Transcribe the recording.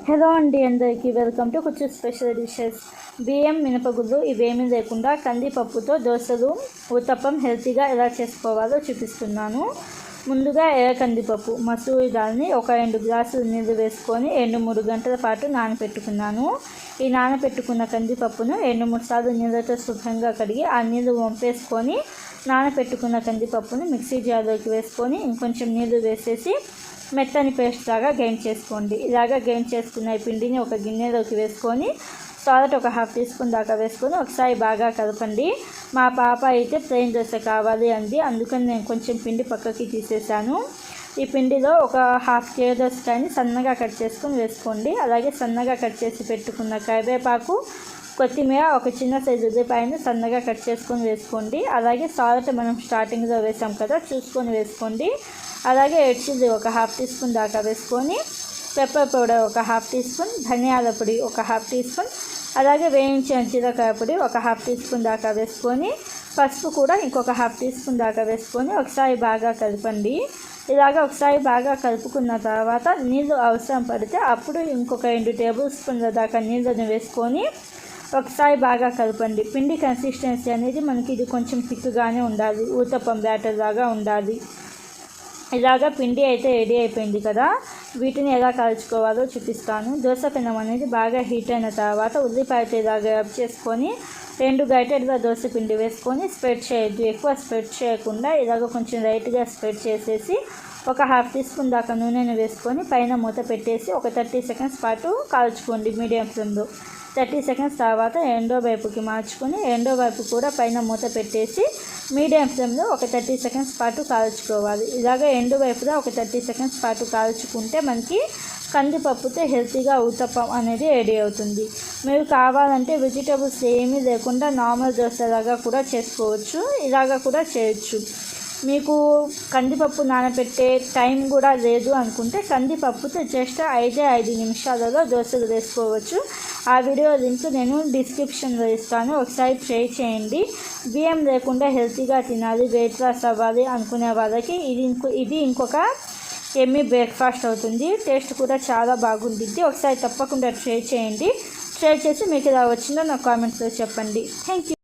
Hello అండి, అందరికీ welcome to కొంచెం స్పెషల్ డిషెస్. బియ్యం, మినపగుళ్ళు ఇవేమీ లేకుండా కందిపప్పుతో దోశలు, ఊతప్పం హెల్తీగా ఎలా చేసుకోవాలో చూపిస్తున్నాను. ముందుగా ఎర్ర కందిపప్పు మసూరి దాల్ని ఒక 2 గ్లాసులు నీళ్ళు వేసుకొని 2-3 గంటల పాటు నానబెట్టుకున్నాను. ఈ నానబెట్టుకున్న కందిపప్పును 2-3 సార్లు నీళ్ళతో శుభ్రంగా కడిగి ఆ నీళ్ళు వంపేసుకొని నానబెట్టుకున్న కందిపప్పును మిక్సీ జార్లోకి వేసుకొని ఇంకొంచెం నీళ్ళు వేసేసి మెత్తని పేస్ట్ లాగా గ్రైండ్ చేసుకోండి. ఇలాగా గ్రైండ్ చేసుకున్న పిండిని ఒక గిన్నెలోకి వేసుకొని సాల్ట్ ఒక 1/2 టీ స్పూన్ దాకా వేసుకొని ఒకసారి బాగా కలపండి. మా పాప అయితే ప్లెయిన్ దోశ కావాలి అంది, అందుకని నేను కొంచెం పిండి పక్కకి తీసేసాను. ఈ పిండిలో ఒక 1/2 కేజీ దోసకాయని సన్నగా కట్ చేసుకొని వేసుకోండి. అలాగే సన్నగా కట్ చేసి పెట్టుకున్న కరివేపాకు, కొత్తిమీర, ఒక చిన్న సైజు ఉల్లిపాయను సన్నగా కట్ చేసుకొని వేసుకోండి. అలాగే సాల్ట్ మనం స్టార్టింగ్లో వేసాం కదా, చూసుకొని వేసుకోండి. అలాగే రెడ్ చిల్లీ ఒక 1/2 టీ స్పూన్ దాకా వేసుకొని, పెప్పర్ పౌడర్ ఒక 1/2 టీ స్పూన్, ధనియాల పొడి ఒక 1/2 టీ స్పూన్, అలాగే వేయించిన జీలకర్ర పొడి ఒక 1/2 టీ స్పూన్ దాకా వేసుకొని, పసుపు కూడా ఇంకొక 1/2 టీ స్పూన్ దాకా వేసుకొని ఒకసారి బాగా కలపండి. ఇలాగ ఒకసారి బాగా కలుపుకున్న తర్వాత నీళ్ళు అవసరం పడితే అప్పుడు ఇంకొక 2 టేబుల్ స్పూన్ల దాకా నీళ్ళను వేసుకొని ఒకసారి బాగా కలపండి. పిండి కన్సిస్టెన్సీ అనేది మనకి ఇది కొంచెం థిక్గానే ఉండాలి, ఊతప్పం బ్యాటర్ లాగా ఉండాలి. ఇలాగా పిండి అయితే రెడీ అయిపోయింది కదా, వీటిని ఎలా కాల్చుకోవాలో చూపిస్తాను. దోశ పెనం అనేది బాగా హీట్ అయిన తర్వాత ఉల్లిపాయతో ఇలాగ రబ్ చేసుకొని 2 గరిటెల దోశ పిండి వేసుకొని స్ప్రెడ్ చేయొద్దు, ఎక్కువ స్ప్రెడ్ చేయకుండా ఇలాగ కొంచెం లైట్గా స్ప్రెడ్ చేసేసి ఒక 1/2 టీ స్పూన్ దాకా నూనెను వేసుకొని పైన మూత పెట్టేసి ఒక 30 సెకండ్స్ పాటు కాల్చుకోండి మీడియం ఫ్లేమ్లో. 30 సెకండ్స్ తర్వాత రెండో వైపుకి మార్చుకొని రెండో వైపు కూడా పైన మూత పెట్టేసి మీడియం ఫ్లేమ్లో ఒక 30 సెకండ్స్ పాటు కాల్చుకోవాలి. ఇలాగ రెండు వైపులా ఒక 30 సెకండ్స్ పాటు కాల్చుకుంటే మనకి కందిపప్పుతో హెల్తీగా ఊతప్పం అనేది రెడీ అవుతుంది. మీరు కావాలంటే వెజిటేబుల్స్ ఏమీ లేకుండా నార్మల్ దోశలాగా కూడా చేసుకోవచ్చు, ఇలాగ కూడా చేయొచ్చు. మీకు కందిపప్పు నానబెట్టే టైం కూడా లేదు అనుకుంటే కందిపప్పుతో జస్ట్ 5 నిమిషాలలో దోశలు వేసుకోవచ్చు. ఆ వీడియో లింక్ నేను డిస్క్రిప్షన్లో ఇస్తాను, ఒకసారి ట్రై చేయండి. బియ్యం లేకుండా హెల్తీగా తినాలి, వెయిట్ లాస్ అవ్వాలి అనుకునే వాళ్ళకి ఇది ఇంకొక ఎమ్మీ బ్రేక్ఫాస్ట్ అవుతుంది. టేస్ట్ కూడా చాలా బాగుంటుంది. ఒకసారి తప్పకుండా ట్రై చేయండి. ట్రై చేసి మీకు ఎలా వచ్చిందో నాకు కామెంట్స్లో చెప్పండి. Thank you.